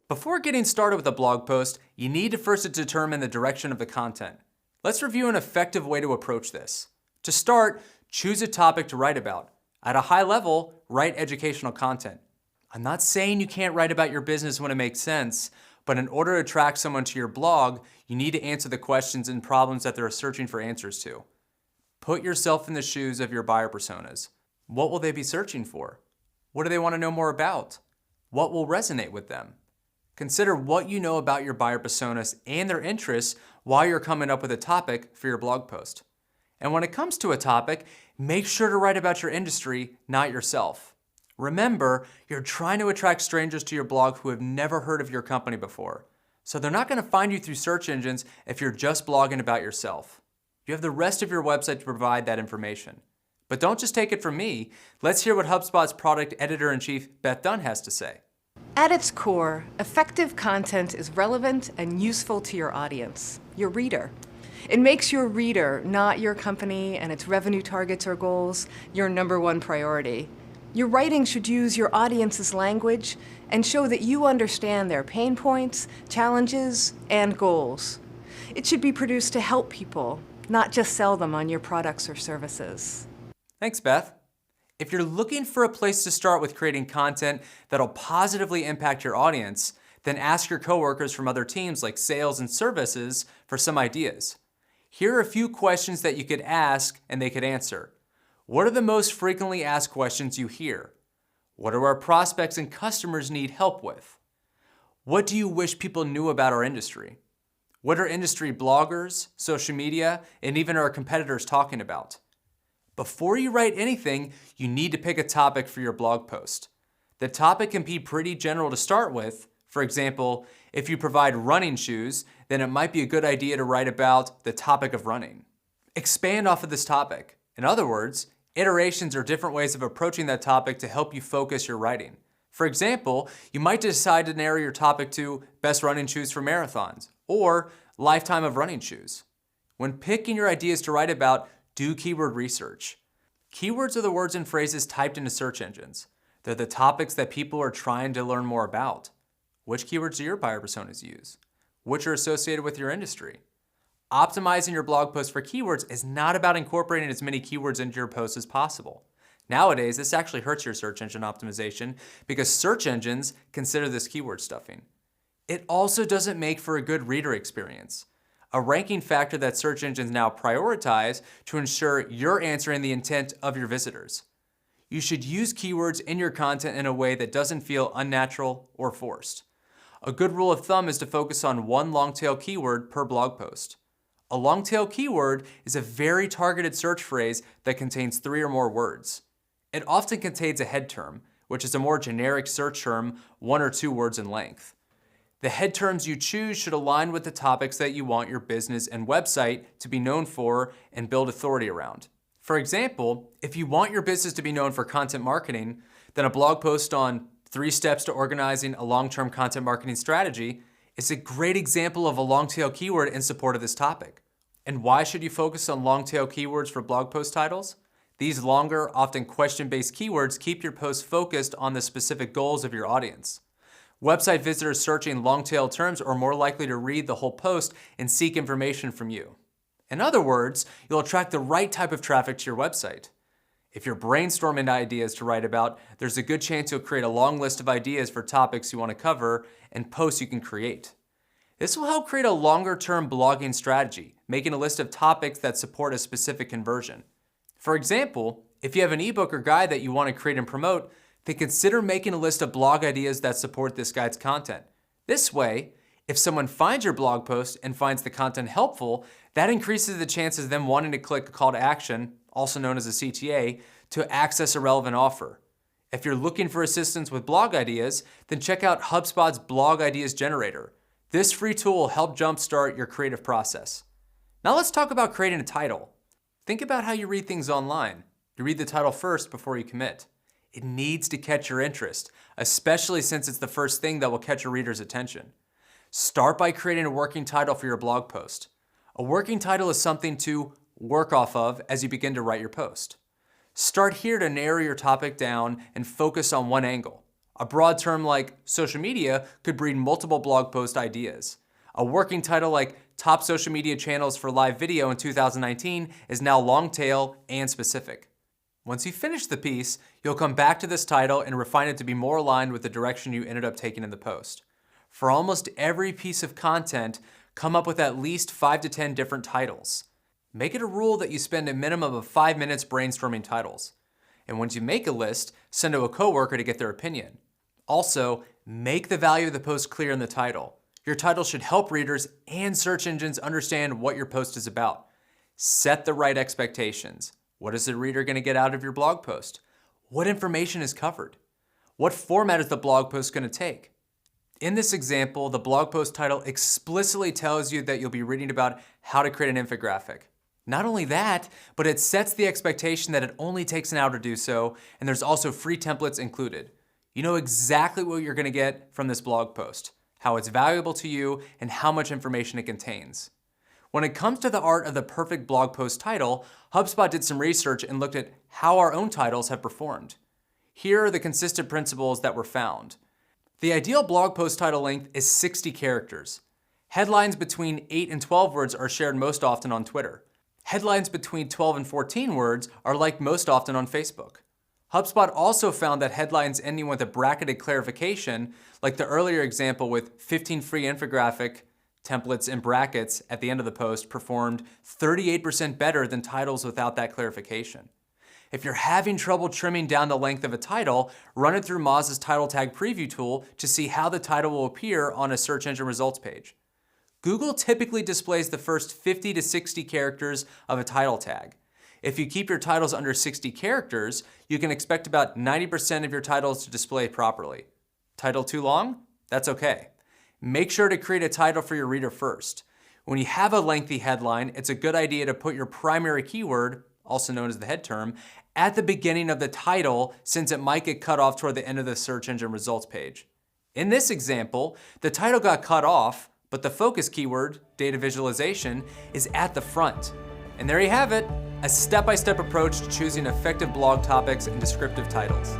Before getting started with a blog post, you need to first determine the direction of the content. Let's review an effective way to approach this. To start, choose a topic to write about. At a high level, write educational content. I'm not saying you can't write about your business when it makes sense, but in order to attract someone to your blog, you need to answer the questions and problems that they're searching for answers to. Put yourself in the shoes of your buyer personas. What will they be searching for? What do they want to know more about? What will resonate with them? Consider what you know about your buyer personas and their interests while you're coming up with a topic for your blog post. And when it comes to a topic, make sure to write about your industry, not yourself. Remember, you're trying to attract strangers to your blog who have never heard of your company before. So they're not going to find you through search engines if you're just blogging about yourself. You have the rest of your website to provide that information. But don't just take it from me. Let's hear what HubSpot's product editor-in-chief, Beth Dunn, has to say. At its core, effective content is relevant and useful to your audience, your reader. It makes your reader, not your company and its revenue targets or goals, your #1 priority. Your writing should use your audience's language and show that you understand their pain points, challenges, and goals. It should be produced to help people, not just sell them on your products or services. Thanks, Beth. If you're looking for a place to start with creating content that'll positively impact your audience, then ask your coworkers from other teams like sales and services for some ideas. Here are a few questions that you could ask and they could answer. What are the most frequently asked questions you hear? What do our prospects and customers need help with? What do you wish people knew about our industry? What are industry bloggers, social media, and even our competitors talking about? Before you write anything, you need to pick a topic for your blog post. The topic can be pretty general to start with. For example, if you provide running shoes, then it might be a good idea to write about the topic of running. Expand off of this topic. In other words, iterations are different ways of approaching that topic to help you focus your writing. For example, you might decide to narrow your topic to best running shoes for marathons or lifetime of running shoes. When picking your ideas to write about, do keyword research. Keywords are the words and phrases typed into search engines. They're the topics that people are trying to learn more about. Which keywords do your buyer personas use? Which are associated with your industry? Optimizing your blog post for keywords is not about incorporating as many keywords into your post as possible. Nowadays, this actually hurts your search engine optimization because search engines consider this keyword stuffing. It also doesn't make for a good reader experience, a ranking factor that search engines now prioritize to ensure you're answering the intent of your visitors. You should use keywords in your content in a way that doesn't feel unnatural or forced. A good rule of thumb is to focus on one long-tail keyword per blog post. A long-tail keyword is a very targeted search phrase that contains 3 or more words. It often contains a head term, which is a more generic search term, 1 or 2 words in length. The head terms you choose should align with the topics that you want your business and website to be known for and build authority around. For example, if you want your business to be known for content marketing, then a blog post on 3 steps to organizing a long-term content marketing strategy is a great example of a long-tail keyword in support of this topic. And why should you focus on long-tail keywords for blog post titles? These longer, often question-based keywords keep your posts focused on the specific goals of your audience. Website visitors searching long-tail terms are more likely to read the whole post and seek information from you. In other words, you'll attract the right type of traffic to your website. If you're brainstorming ideas to write about, there's a good chance you'll create a long list of ideas for topics you want to cover and posts you can create. This will help create a longer-term blogging strategy, making a list of topics that support a specific conversion. For example, if you have an ebook or guide that you want to create and promote, then consider making a list of blog ideas that support this guide's content. This way, if someone finds your blog post and finds the content helpful, that increases the chances of them wanting to click a call to action, also known as a CTA, to access a relevant offer. If you're looking for assistance with blog ideas, then check out HubSpot's Blog Ideas Generator. This free tool will help jumpstart your creative process. Now let's talk about creating a title. Think about how you read things online. You read the title first before you commit. It needs to catch your interest, especially since it's the first thing that will catch your reader's attention. Start by creating a working title for your blog post. A working title is something to work off of as you begin to write your post. Start here to narrow your topic down and focus on one angle. A broad term like social media could breed multiple blog post ideas. A working title like Top Social Media Channels for Live Video in 2019 is now long tail and specific. Once you finish the piece, you'll come back to this title and refine it to be more aligned with the direction you ended up taking in the post. For almost every piece of content, come up with at least 5 to 10 different titles. Make it a rule that you spend a minimum of 5 minutes brainstorming titles. And once you make a list, send to a coworker to get their opinion. Also, make the value of the post clear in the title. Your title should help readers and search engines understand what your post is about. Set the right expectations. What is the reader going to get out of your blog post? What information is covered? What format is the blog post going to take? In this example, the blog post title explicitly tells you that you'll be reading about how to create an infographic. Not only that, but it sets the expectation that it only takes an hour to do so, and there's also free templates included. You know exactly what you're going to get from this blog post, how it's valuable to you, and how much information it contains. When it comes to the art of the perfect blog post title, HubSpot did some research and looked at how our own titles have performed. Here are the consistent principles that were found. The ideal blog post title length is 60 characters. Headlines between 8 and 12 words are shared most often on Twitter. Headlines between 12 and 14 words are liked most often on Facebook. HubSpot also found that headlines ending with a bracketed clarification, like the earlier example with 15 free infographic templates in brackets at the end of the post, performed 38% better than titles without that clarification. If you're having trouble trimming down the length of a title, run it through Moz's title tag preview tool to see how the title will appear on a search engine results page. Google typically displays the first 50 to 60 characters of a title tag. If you keep your titles under 60 characters, you can expect about 90% of your titles to display properly. Title too long? That's okay. Make sure to create a title for your reader first. When you have a lengthy headline, it's a good idea to put your primary keyword, also known as the head term, at the beginning of the title, since it might get cut off toward the end of the search engine results page. In this example, the title got cut off, but the focus keyword, data visualization, is at the front. And there you have it, a step-by-step approach to choosing effective blog topics and descriptive titles.